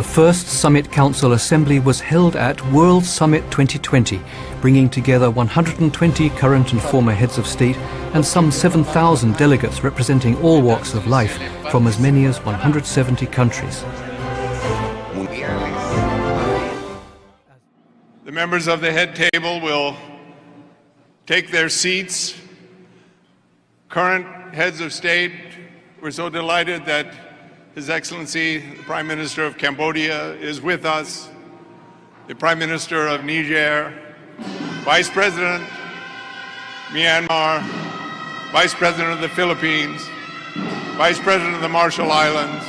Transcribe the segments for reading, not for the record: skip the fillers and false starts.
The first Summit Council Assembly was held at World Summit 2020, bringing together 120 current and former heads of state and some 7,000 delegates representing all walks of life from as many as 170 countries. The members of the head table will take their seats. Current heads of state, we're so delighted that His Excellency, the Prime Minister of Cambodia, is with us, the Prime Minister of Niger, Vice President Myanmar, Vice President of the Philippines, Vice President of the Marshall Islands,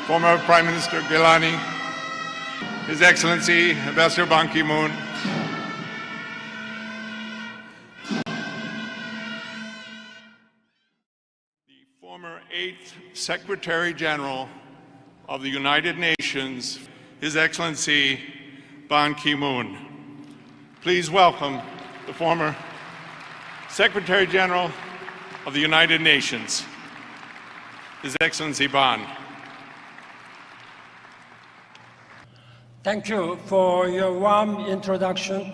former Prime Minister Gilani, His Excellency Ambassador Ban Ki-moon, former 8th Secretary General of the United Nations, His Excellency Ban Ki-moon. Please welcome the former Secretary General of the United Nations, His Excellency Ban. Thank you for your warm introduction,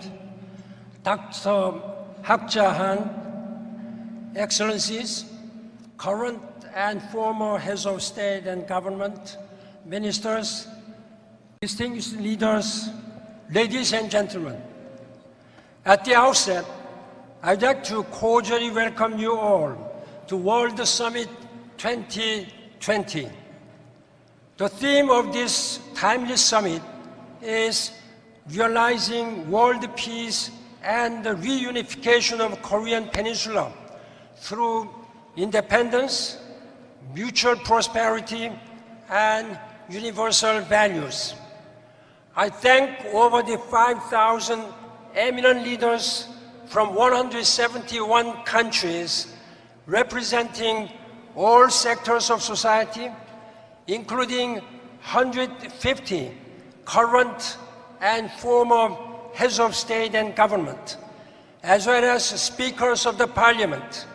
Dr. Hak Ja-han, Excellencies, current and former heads of state and government, ministers, distinguished leaders, ladies and gentlemen. At the outset, I'd like to cordially welcome you all to World Summit 2020. The theme of this timely summit is realizing world peace and the reunification of Korean Peninsula through independence, mutual prosperity, and universal values. I thank over the 5,000 eminent leaders from 171 countries representing all sectors of society, including 150 current and former heads of state and government, as well as speakers of the parliament,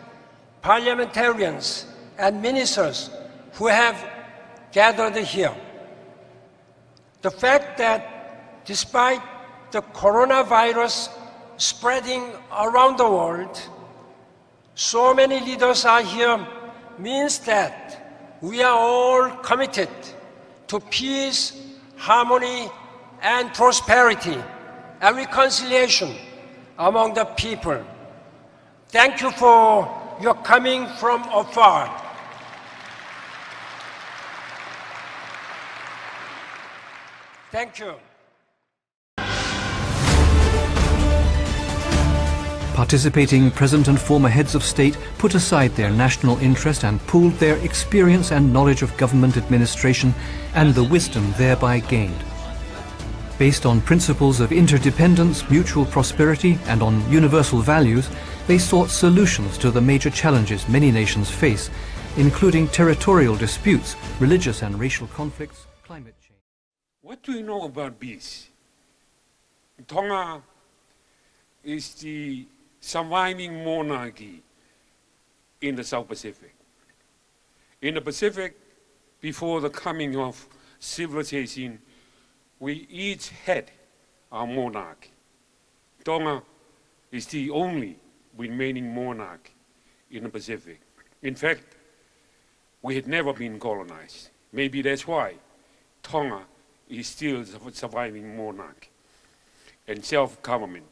parliamentarians, and ministers who have gathered here. The fact that despite the coronavirus spreading around the world, so many leaders are here means that we are all committed to peace, harmony, and prosperity and reconciliation among the people. Thank you for your coming from afar. Thank you. Participating present and former heads of state put aside their national interest and pooled their experience and knowledge of government administration and the wisdom thereby gained. Based on principles of interdependence, mutual prosperity, and on universal values, they sought solutions to the major challenges many nations face, including territorial disputes, religious and racial conflicts, climate change. What do you know about peace? Tonga is the surviving monarchy in the South Pacific. In the Pacific, before the coming of civilization, we each had our monarch. Tonga is the only remaining monarch in the Pacific. In fact, we had never been colonized. Maybe that's why Tonga is still the surviving monarch and self-government.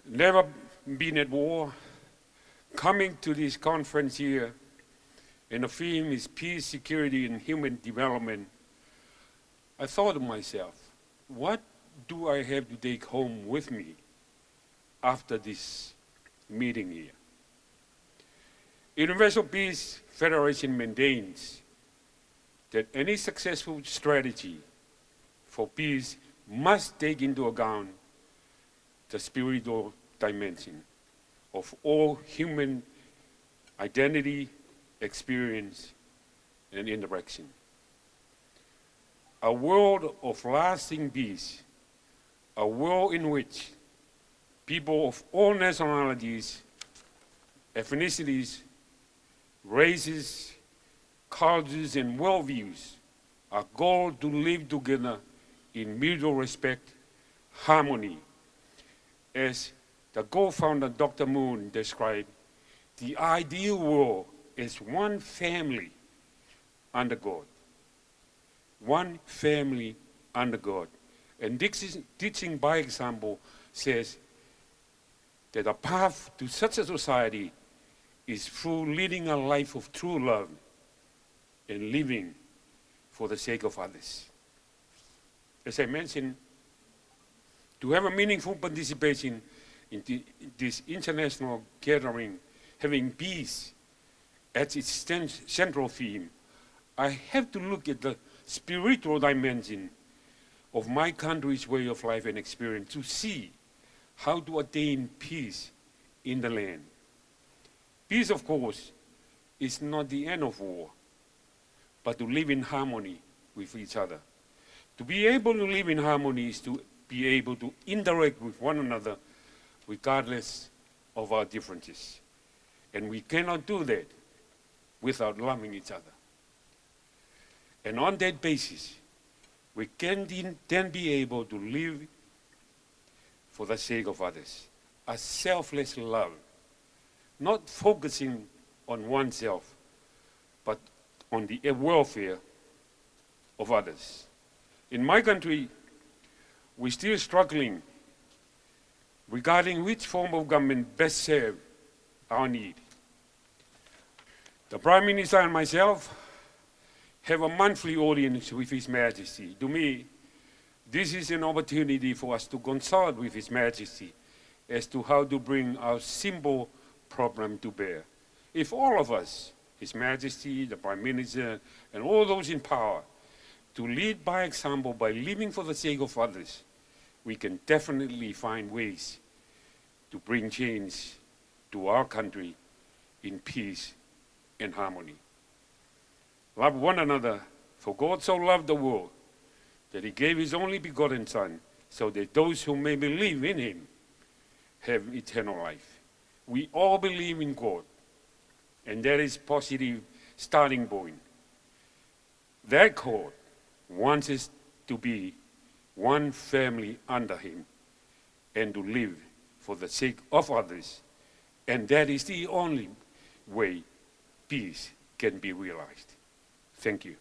Never been at war. Coming to this conference here, and the theme is peace, security, and human development, I thought to myself, what do I have to take home with me after this meeting here? Universal Peace Federation maintains that any successful strategy for peace must take into account the spiritual dimension of all human identity, experience, and interaction. A world of lasting peace, a world in which people of all nationalities, ethnicities, races, cultures, and worldviews, a goal to live together in mutual respect, harmony. As the co-founder Dr. Moon described, the ideal world is one family under God. One family under God. And teaching by example says that the path to such a society is through leading a life of true love and living for the sake of others. As I mentioned, to have a meaningful participation in this international gathering, having peace as its central theme, I have to look at the spiritual dimension of my country's way of life and experience to see how to attain peace in the land. Peace, of course, is not the end of war, but to live in harmony with each other. To be able to live in harmony is to be able to interact with one another regardless of our differences. And we cannot do that without loving each other. And on that basis, we can then be able to live for the sake of others. A selfless love, not focusing on oneself, but on the welfare of others. In my country, we're still struggling regarding which form of government best serves our need. The Prime Minister and myself have a monthly audience with His Majesty. To me, this is an opportunity for us to consult with His Majesty as to how to bring our simple problem to bear. If all of us, His Majesty, the Prime Minister, and all those in power, to lead by example by living for the sake of others, we can definitely find ways to bring change to our country in peace and harmony. Love one another, for God so loved the world that He gave His only begotten Son, so that those who may believe in Him have eternal life. We all believe in God, and that is positive starting point. That God wants us to be one family under Him and to live for the sake of others. And that is the only way peace can be realized. Thank you.